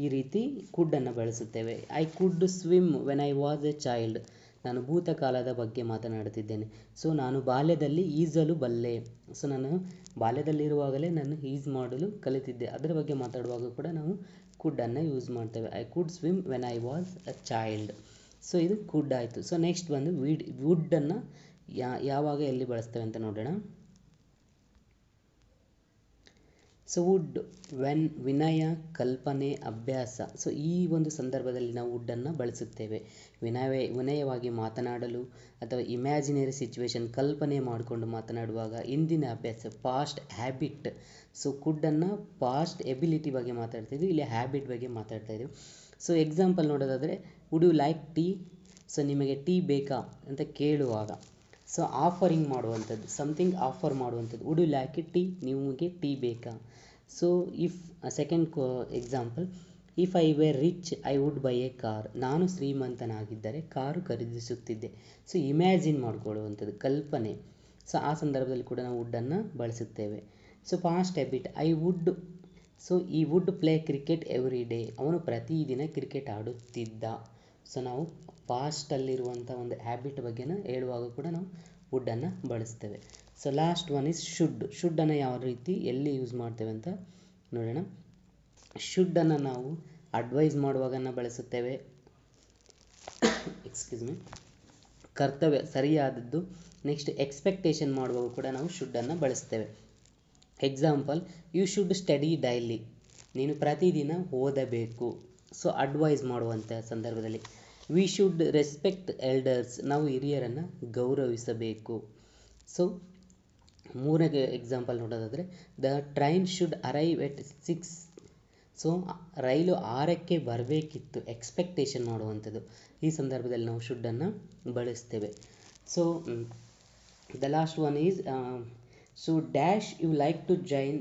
ಈ ರೀತಿ ಕುಡ್ಡನ್ನು ಬಳಸುತ್ತೇವೆ. I could swim when I was A child. ನಾನು ಭೂತಕಾಲದ ಬಗ್ಗೆ ಮಾತನಾಡುತ್ತಿದ್ದೇನೆ. ಸೊ ನಾನು ಬಾಲ್ಯದಲ್ಲಿ ಈಜಲು ಬಲ್ಲೆ. ಸೊ ನಾನು ಬಾಲ್ಯದಲ್ಲಿರುವಾಗಲೇ ನಾನು ಈಜು ಮಾಡಲು ಕಲಿತಿದ್ದೆ. ಅದರ ಬಗ್ಗೆ ಮಾತಾಡುವಾಗ ಕೂಡ ನಾವು ಕುಡ್ಡನ್ನು ಯೂಸ್ ಮಾಡ್ತೇವೆ. I could swim when I was a child. So ಇದು ಕುಡ್ ಆಯಿತು. ಸೊ ನೆಕ್ಸ್ಟ್ ಬಂದು ವುಡ್ಡನ್ನು ಯಾವಾಗ ಎಲ್ಲಿ ಬಳಸ್ತೇವೆ ಅಂತ ನೋಡೋಣ. ಸೊ ವುಡ್ ವೆನ್ ವಿನಯ, ಕಲ್ಪನೆ, ಅಭ್ಯಾಸ. ಸೊ ಈ ಒಂದು ಸಂದರ್ಭದಲ್ಲಿ ನಾವು ವುಡ್ಡನ್ನು ಬಳಸುತ್ತೇವೆ. ವಿನಯವಾಗಿ ಮಾತನಾಡಲು ಅಥವಾ ಇಮ್ಯಾಜಿನರಿ ಸಿಚುವೇಶನ್ ಕಲ್ಪನೆ ಮಾಡಿಕೊಂಡು ಮಾತನಾಡುವಾಗ. ಇಂದಿನ ಅಭ್ಯಾಸ ಪಾಸ್ಟ್ ಹ್ಯಾಬಿಟ್. ಸೊ ಕುಡ್ಡನ್ನು ಪಾಸ್ಟ್ ಎಬಿಲಿಟಿ ಬಗ್ಗೆ ಮಾತಾಡ್ತಾಯಿದ್ವಿ, ಇಲ್ಲಿ ಹ್ಯಾಬಿಟ್ ಬಗ್ಗೆ ಮಾತಾಡ್ತಾ ಇದ್ದೀವಿ. ಸೊ ಎಕ್ಸಾಂಪಲ್ ನೋಡೋದಾದರೆ would you like tea. So ನಿಮಗೆ ಟೀ ಬೇಕಾ ಅಂತ ಕೇಳುವಾಗ. ಸೊ ಆಫರಿಂಗ್ ಮಾಡುವಂಥದ್ದು, ಸಮಥಿಂಗ್ ಆಫರ್ ಮಾಡುವಂಥದ್ದು. Would you like it tea, ನಿಮಗೆ ಟೀ ಬೇಕಾ. So if second example, if I were rich I would buy a car. ನಾನು ಶ್ರೀಮಂತನಾಗಿದ್ದರೆ ಕಾರು ಖರೀದಿಸುತ್ತಿದ್ದೆ. ಸೊ ಇಮ್ಯಾಜಿನ್ ಮಾಡಿಕೊಳ್ಳುವಂಥದ್ದು, ಕಲ್ಪನೆ. ಸೊ ಆ ಸಂದರ್ಭದಲ್ಲಿ ಕೂಡ ನಾವು ವುಡ್ಡನ್ನು ಬಳಸುತ್ತೇವೆ. So past habit, I would. So he would play cricket every day. ಅವನು ಪ್ರತಿದಿನ ಕ್ರಿಕೆಟ್ ಆಡುತ್ತಿದ್ದ. ಸೊ ನಾವು ಪಾಸ್ಟಲ್ಲಿರುವಂಥ ಒಂದು ಹ್ಯಾಬಿಟ್ ಬಗ್ಗೆನ ಹೇಳುವಾಗ ಕೂಡ ನಾವು ವುಡ್ಡನ್ನು ಬಳಸ್ತೇವೆ. So last one is should. ಶುಡ್ಡನ್ನು ಯಾವ ರೀತಿ ಎಲ್ಲಿ ಯೂಸ್ ಮಾಡ್ತೇವೆ ಅಂತ ನೋಡೋಣ. ಶುಡ್ಡನ್ನು ನಾವು ಅಡ್ವೈಸ್ ಮಾಡುವಾಗ ಬಳಸುತ್ತೇವೆ. Excuse me. ಕರ್ತವ್ಯ ಸರಿಯಾದದ್ದು. ನೆಕ್ಸ್ಟ್ ಎಕ್ಸ್ಪೆಕ್ಟೇಷನ್ ಮಾಡುವಾಗ ಕೂಡ ನಾವು ಶುಡ್ಡನ್ನು ಬಳಸ್ತೇವೆ. Example, you should study daily. ನೀನು ಪ್ರತಿದಿನ ಓದಬೇಕು. ಸೊ ಅಡ್ವೈಸ್ ಮಾಡುವಂಥ ಸಂದರ್ಭದಲ್ಲಿ. We should respect elders. ನಾವು ಹಿರಿಯರನ್ನು ಗೌರವಿಸಬೇಕು. ಸೊ ಮೂರನೇ ಎಕ್ಸಾಂಪಲ್ ನೋಡೋದಾದರೆ, the train should arrive at 6. So ರೈಲು 6ಕ್ಕೆ ಬರಬೇಕಿತ್ತು. ಎಕ್ಸ್ಪೆಕ್ಟೇಷನ್ ಮಾಡುವಂಥದ್ದು. ಈ ಸಂದರ್ಭದಲ್ಲಿ ನಾವು ಶುಡ್ಡನ್ನು ಬಳಸ್ತೇವೆ. So the last one is so dash you like to join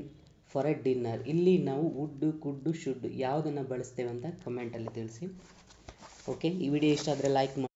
for a dinner. ಇಲ್ಲಿ ನಾವು ವುಡ್, ಕುಡ್, ಶುಡ್ ಯಾವುದನ್ನು ಬಳಸ್ತೇವೆ ಅಂತ ಕಮೆಂಟಲ್ಲಿ ತಿಳಿಸಿ. ಓಕೆ, ಈ ವಿಡಿಯೋ ಇಷ್ಟ ಆದರೆ ಲೈಕ್ ಮಾಡಿ.